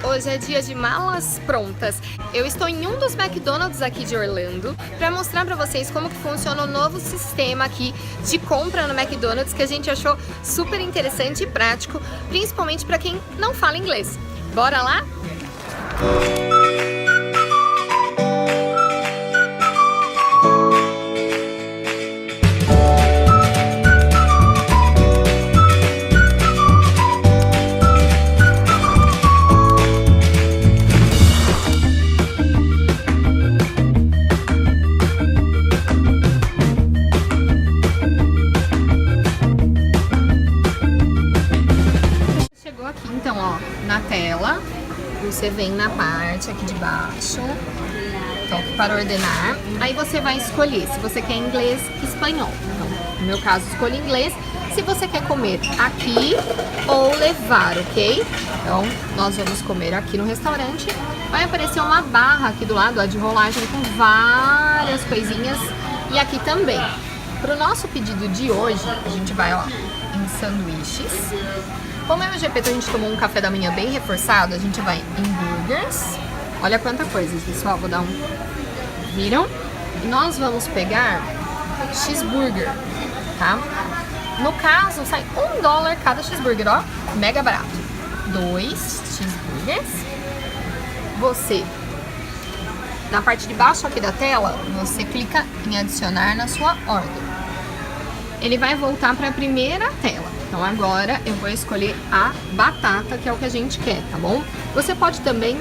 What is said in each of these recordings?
Hoje é dia de malas prontas. Eu estou em um dos McDonald's aqui de Orlando para mostrar para vocês como que funciona o novo sistema aqui de compra no McDonald's, que a gente achou super interessante e prático, principalmente para quem não fala inglês. Bora lá? Então, ó, na tela, você vem na parte aqui de baixo, toque para ordenar, aí você vai escolher se você quer inglês, espanhol. Então, no meu caso, escolho inglês. Se você quer comer aqui ou levar, ok? Então, nós vamos comer aqui no restaurante. Vai aparecer uma barra aqui do lado, ó, de rolagem com várias coisinhas. E aqui também. Para o nosso pedido de hoje, a gente vai, ó, em sanduíches. Como eu e o Gepeto a gente tomou um café da manhã bem reforçado, a gente vai em burgers. Olha quanta coisa, pessoal, vou dar um... Viram? E nós vamos pegar cheeseburger, tá? No caso, sai $1 cada cheeseburger, ó, mega barato. 2 cheeseburgers. Você, na parte de baixo aqui da tela, você clica em adicionar na sua ordem. Ele vai voltar para a primeira tela. Então agora eu vou escolher a batata, que é o que a gente quer, tá bom? Você pode também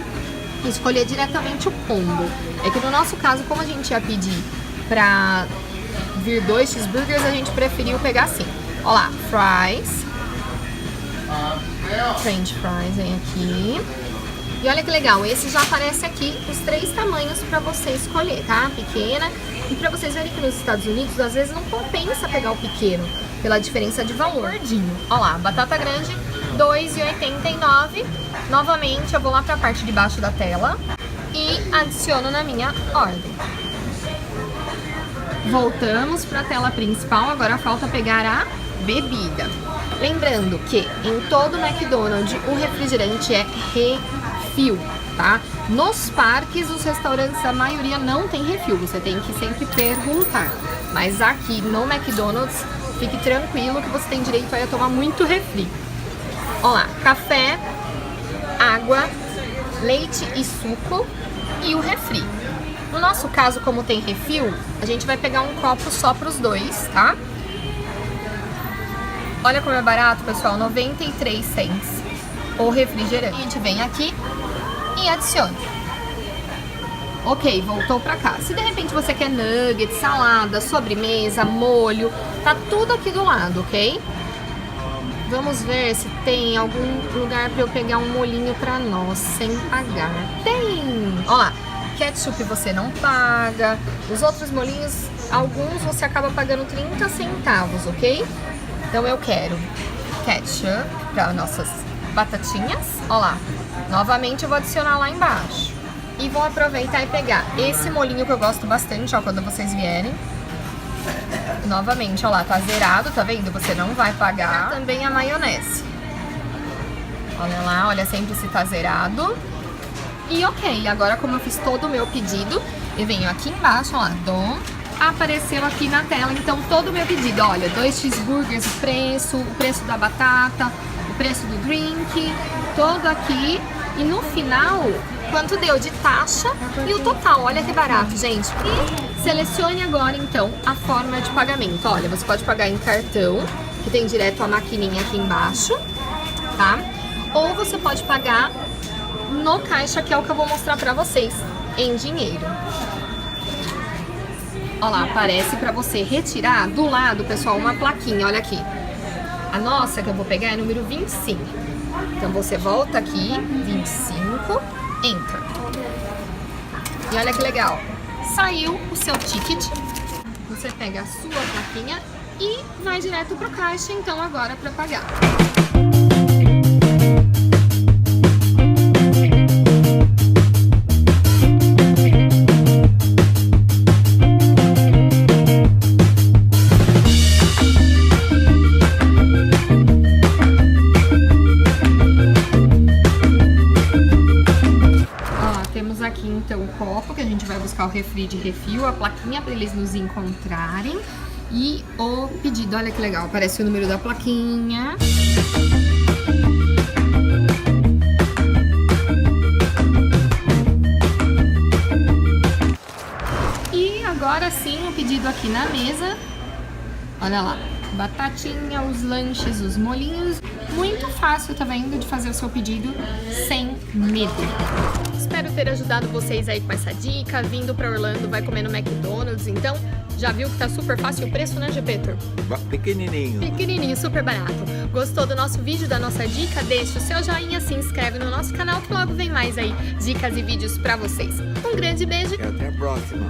escolher diretamente o combo. É que no nosso caso, como a gente ia pedir pra vir 2 cheeseburgers, a gente preferiu pegar assim. Ó lá, fries. French fries vem aqui. E olha que legal, esse já aparece aqui os 3 tamanhos pra você escolher, tá? Pequena. E pra vocês verem que nos Estados Unidos, às vezes não compensa pegar o pequeno, pela diferença de valor. Ó lá, batata grande, R$2,89. Novamente, eu vou lá pra parte de baixo da tela e adiciono na minha ordem. Voltamos pra tela principal, agora falta pegar a bebida. Lembrando que em todo McDonald's o refrigerante é refil, tá? Nos parques, os restaurantes, a maioria não tem refil, você tem que sempre perguntar. Mas aqui no McDonald's, fique tranquilo que você tem direito a tomar muito refri. Ó lá, café, água, leite e suco e o refri. No nosso caso, como tem refil, a gente vai pegar um copo só para os 2, tá? Olha como é barato, pessoal, 93 cents o refrigerante. A gente vem aqui e adiciona. Ok, voltou pra cá. Se de repente você quer nuggets, salada, sobremesa, molho, tá tudo aqui do lado, ok? Vamos ver se tem algum lugar pra eu pegar um molhinho pra nós sem pagar. Tem! Ó lá, ketchup você não paga. Os outros molhinhos, alguns você acaba pagando 30 centavos, ok? Então eu quero ketchup para nossas batatinhas. Ó lá, novamente eu vou adicionar lá embaixo. E vou aproveitar e pegar esse molhinho que eu gosto bastante, ó, quando vocês vierem. Novamente, ó lá, tá zerado, tá vendo? Você não vai pagar. Também a maionese. Olha lá, olha sempre se tá zerado. E ok, agora como eu fiz todo o meu pedido, eu venho aqui embaixo, ó lá, apareceu aqui na tela, então todo o meu pedido, olha, 2 cheeseburgers, o preço da batata, o preço do drink, todo aqui. E no final, quanto deu de taxa e o total, olha que barato, gente. E selecione agora, então, a forma de pagamento. Olha, você pode pagar em cartão, que tem direto a maquininha aqui embaixo, tá? Ou você pode pagar no caixa, que é o que eu vou mostrar pra vocês, em dinheiro. Olha lá, aparece pra você retirar do lado, pessoal, uma plaquinha, olha aqui. A nossa que eu vou pegar é número 25. Então você volta aqui, 25, entra. E olha que legal, saiu o seu ticket. Você pega a sua plaquinha e vai direto pro caixa, então agora para pagar. refri de refil, a plaquinha para eles nos encontrarem e o pedido. Olha que legal, aparece o número da plaquinha. E agora sim, o pedido aqui na mesa. Olha lá, batatinha, os lanches, os molhinhos. Muito fácil, tá vendo, de fazer o seu pedido sem medo. Espero ter ajudado vocês aí com essa dica. Vindo pra Orlando, vai comer no McDonald's, então já viu que tá super fácil o preço, né, Gepetor? Pequenininho. Pequenininho, super barato. Gostou do nosso vídeo, da nossa dica? Deixa o seu joinha, se inscreve no nosso canal que logo vem mais aí dicas e vídeos pra vocês. Um grande beijo E até a próxima.